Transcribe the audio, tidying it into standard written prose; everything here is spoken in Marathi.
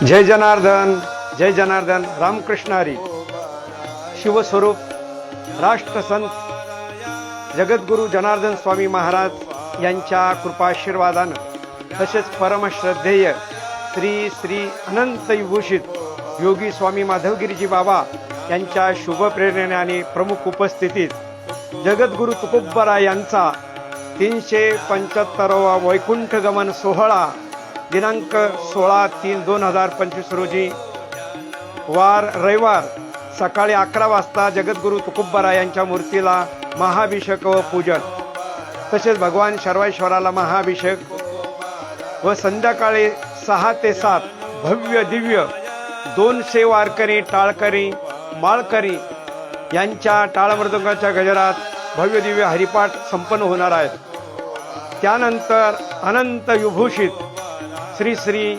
जय जनार्दन, जय जनार्दन. रामकृष्ण हरी. शिवस्वरूप राष्ट्रसंत जगद्गुरू जनार्दन स्वामी महाराज यांच्या कृपाशीर्वादानं तसेच परमश्रद्धेय श्री श्री अनंत विभूषित योगी स्वामी माधवगिरीजी बाबा यांच्या शुभ प्रेरणेने आणि प्रमुख उपस्थितीत जगद्गुरू तुकोबराय यांचा 375वा वैकुंठ गमन सोहळा दिनांक 16/3/2025 रोजी वार रविवार सकाळी 11 वाजता जगद्गुरू तुकोबराय यांच्या मूर्तीला महाभिषेक व पूजन तसेच भगवान शर्वेश्वराला महाभिषेक व संध्याकाळी 6 ते 7 भव्य दिव्य 200 वारकरी टाळकरी माळकरी यांच्या टाळमृदंगाच्या गजरात भव्य दिव्य हरिपाठ संपन्न होणार आहे. त्यानंतर अनंत विभूषित श्री श्री